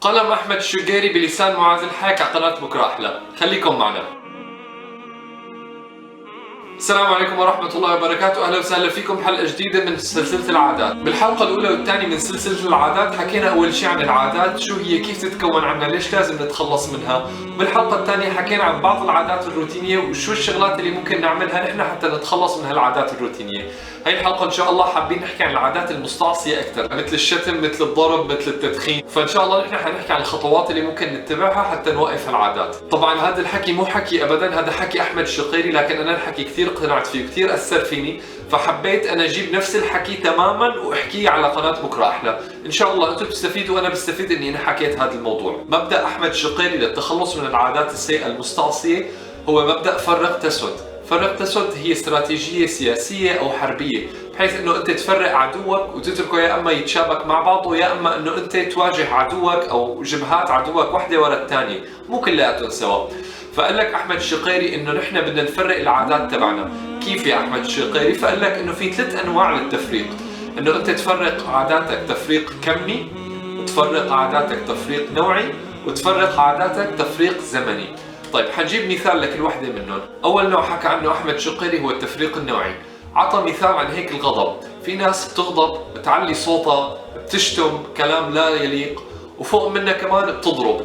قلم أحمد الشقيري بلسان معاذ الحاك على قناة بكرة أحلى. خليكم معنا. السلام عليكم ورحمة الله وبركاته، أهلا وسهلا فيكم بحلقة جديدة من سلسلة العادات. بالحلقة الأولى والثانية من سلسلة العادات حكينا أول شيء عن العادات، شو هي، كيف تتكون عنها، ليش لازم نتخلص منها. بالحلقة الثانية حكينا عن بعض العادات الروتينية وشو الشغلات اللي ممكن نعملها نحن حتى نتخلص من هالعادات الروتينية. هاي الحلقة إن شاء الله حابين نحكي عن العادات المستعصية أكثر، مثل الشتم، مثل الضرب، مثل التدخين. فإن شاء الله نحن حنحكي عن الخطوات اللي ممكن نتبعها حتى نوقف العادات. طبعا هذا الحكي مو حكي أبدا، هذا حكي أحمد الشقيري، لكن أنا الحكي كثير اقتنعت فيه، كثير أثر فيني، فحبيت أنا أجيب نفس الحكي تماما وأحكيه على قناة بكرة أحلى. إن شاء الله أنتم بتستفيدوا وأنا بستفيد إني أنا حكيت هذا الموضوع. مبدأ أحمد الشقيري للتخلص من العادات السيئة المستعصية هو مبدأ فرق تسد. فرق تسد هي استراتيجية سياسية أو حربية، بحيث إنه أنت تفرق عدوك وتتركه يا إما يتشابك مع بعضه، يا إما إنه أنت تواجه عدوك أو جبهات عدوك واحدة ورا الثانية، مو كلياتهم سوا. فقال لك أحمد الشقيري إنه نحن بدنا نفرق العادات تبعنا. كيف يا أحمد الشقيري؟ فقال لك إنه في 3 أنواع للتفريق، إنه أنت تفرق عاداتك تفريق كمي، وتفرق عاداتك تفريق نوعي، وتفرق عاداتك تفريق زمني. طيب حنجيب مثال لكل وحدة منهم. أول نوع حكى عنه أحمد الشقيري هو التفريق النوعي. عطى مثال عن هيك الغضب. في ناس بتغضب، بتعلي صوتها، بتشتم كلام لا يليق، وفوق منها كمان بتضرب.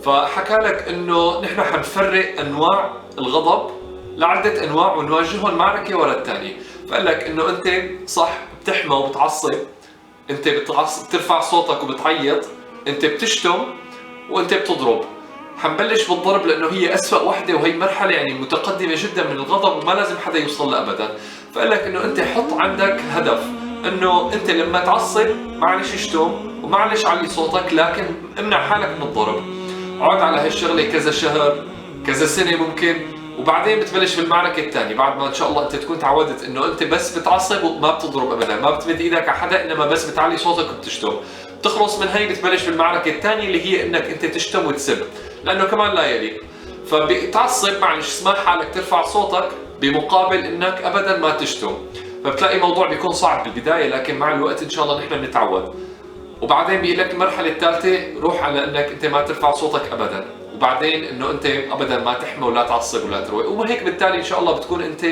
فحكى لك انه نحن حنفرق انواع الغضب لعدة انواع ونواجههم معركة ورا الثانية. فقال لك انه انت صح بتحمى وبتعصب، انت بترفع صوتك وبتعيط، انت بتشتم، وانت بتضرب. حنبلش بالضرب لانه هي اسوأ وحدة، وهي مرحلة يعني متقدمة جدا من الغضب وما لازم حدا يوصل لها ابدا. فقال لك انه انت حط عندك هدف، انه انت لما تعصب معلش اشتم ومعلش علي صوتك، لكن امنع حالك من الضرب. اقعد على هالشغله كذا شهر، كذا سنه ممكن، وبعدين بتبلش بالمعركه الثانيه بعد ما ان شاء الله انت تكون تعودت انه انت بس بتعصب وما بتضرب ابدا، ما بتمد ايدك على حدا، انما بس بتعلي صوتك وبتشتم. بتخلص من هي بتبلش بالمعركه الثانيه اللي هي انك انت تشتم وتسب، لانه كمان لا يليق. فبتعصب معلش اسمح حالك ترفع صوتك بمقابل انك ابدا ما تشتم. فبتلاقي الموضوع بيكون صعب بالبدايه، لكن مع الوقت ان شاء الله نحن بنتعود. وبعدين بيقول لك المرحله الثالثه روح على انك انت ما ترفع صوتك ابدا، وبعدين انه انت ابدا ما تحمى ولا تعصب ولا تروي، وهيك بالتالي ان شاء الله بتكون انت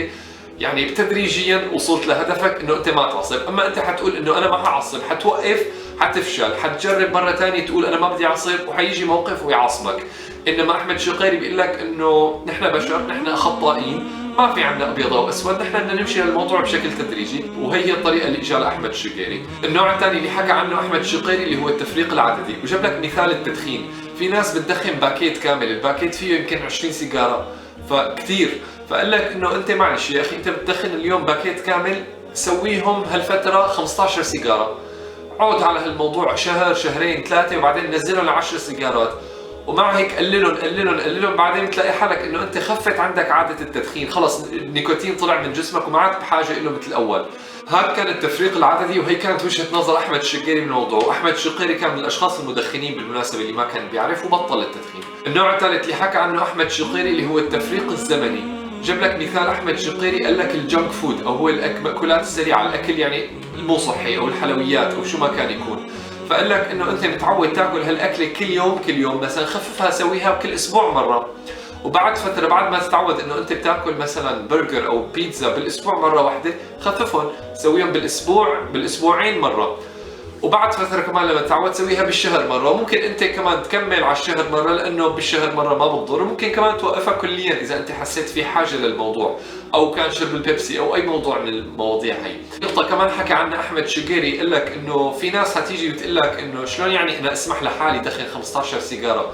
يعني تدريجيا وصلت لهدفك انه انت ما تعصب. اما انت حتقول انه انا ما حعصب، حتوقف، حتفشل، حتجرب مره ثانيه تقول انا ما بدي اعصب، وحيجي موقف ويعصبك. انما احمد الشقيري بيقول لك انه نحن بشر، نحن خطائين، ما في عندنا ابيض او اسود، نحن بدنا نمشي للموضوع بشكل تدريجي، وهي هي الطريقه اللي اجى لاحمد الشقيري. النوع الثاني اللي حكى عنه احمد الشقيري اللي هو التفريق العددي، وجاب لك مثال التدخين. في ناس بتدخن باكيت كامل، الباكيت فيه يمكن 20 سيجاره، فكثير. فقال لك انه انت معلش يا اخي، انت بتدخن اليوم باكيت كامل، سويهم هالفتره 15 سيجاره، عود على هالموضوع شهر شهرين 3، وبعدين نزلهم ل 10 سيجارات، ومع هيك قللهم بعدين بتلاقي حالك انه انت خفت عندك عاده التدخين، خلص النيكوتين طلع من جسمك وما عاد بحاجه له مثل الاول. هذا كان التفريق العددي، وهي كانت وجهه نظر احمد الشقيري من الموضوع. واحمد الشقيري كان من الاشخاص المدخنين بالمناسبه، اللي ما كان بيعرف وبطل التدخين. النوع الثالث اللي حكى عنه احمد الشقيري اللي هو التفريق الزمني. جاب لك مثال احمد الشقيري، قال لك الجنك فود او هو المأكولات السريعه، الاكل يعني المو صحي او الحلويات او شو ما كان يكون. فقال لك انه انت متعود تاكل هالاكله كل يوم مثلا، خففها سويها كل اسبوع مره، وبعد فتره بعد ما تتعود انه انت بتاكل مثلا برجر او بيتزا بالاسبوع مره واحده، خففهم سويهم بالاسبوعين مره، وبعد فتره كمان لما تتعود سويها بالشهر مره، وممكن انت كمان تكمل على الشهر مره لانه بالشهر مره ما بتضر، وممكن كمان توقفها كليا اذا انت حسيت في حاجه للموضوع، او كان شرب البيبسي او اي موضوع من المواضيع هي. نقطه كمان حكى عنها احمد الشقيري، قال لك انه في ناس حتيجي بتقول لك انه شلون يعني انا اسمح لحالي دخن 15 سيجاره،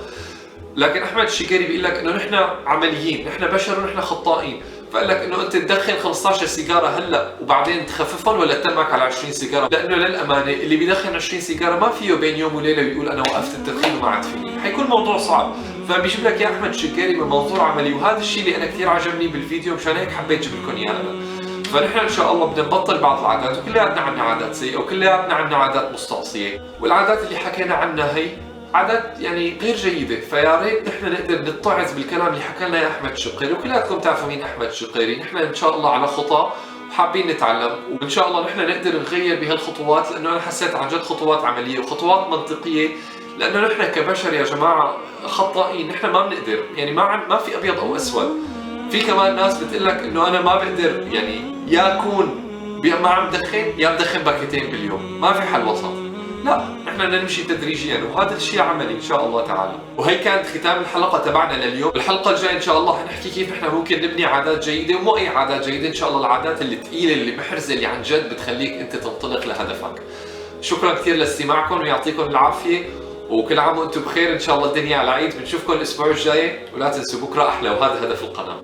لكن احمد الشقيري بيقول لك انه نحن عمليين، نحن بشر ونحن خطائين. فقال لك انه انت تدخن 15 سيجاره هلا وبعدين تخففهم، ولا تنمك على 20 سيجاره، لانه للامانه اللي بيدخن 20 سيجاره ما فيه بين يوم وليله ويقول انا وقفت التدخين وما عاد فيني، حيكون الموضوع صعب. فبيجيب لك يا احمد الشقيري من منظور عملي، وهذا الشيء اللي انا كثير عجبني بالفيديو، مشان هيك حبيت اجيب لكم اياه انا. فنحن ان شاء الله بدنا نبطل بعض العادات، وكلياتنا عندنا عادات سيئه، وكلياتنا عندنا عادات مستعصيه، والعادات اللي حكينا عنها هي عادات يعني غير جيدة. فيا ريت نحن نقدر نتعظ بالكلام اللي حكى لنا احمد الشقيري، وكلياتكم تعرفوا مين احمد الشقيري. نحن ان شاء الله على خطى وحابين نتعلم، وان شاء الله نحن نقدر نغير بهالخطوات، لانه انا حسيت عن جد خطوات عملية وخطوات منطقية لانه نحن كبشر يا جماعه خطائين، نحن ما بنقدر، يعني ما في ابيض او اسود. في كمان ناس بتقول لك انه انا ما بقدر، يعني يا اكون ما عم بدخن يا بدخن باكيتين باليوم، ما في حل وسط. لا، نحن بدنا نمشي تدريجيا، وهذا الشيء عملي ان شاء الله تعالى. وهي كانت ختام الحلقه تبعنا لليوم. الحلقه الجايه ان شاء الله حنحكي كيف نحن ممكن نبني عادات جيده، ومو اي عادات جيده، ان شاء الله العادات اللي ثقيله اللي محرزه اللي عن جد بتخليك انت تنطلق لهدفك. شكرا كثير لاستماعكم ويعطيكم العافيه، وكل عام وانتم بخير. ان شاء الله الدنيا على العيد. بنشوفكم الاسبوع الجاي، ولا تنسوا بكره احلى، وهذا هدف القناه.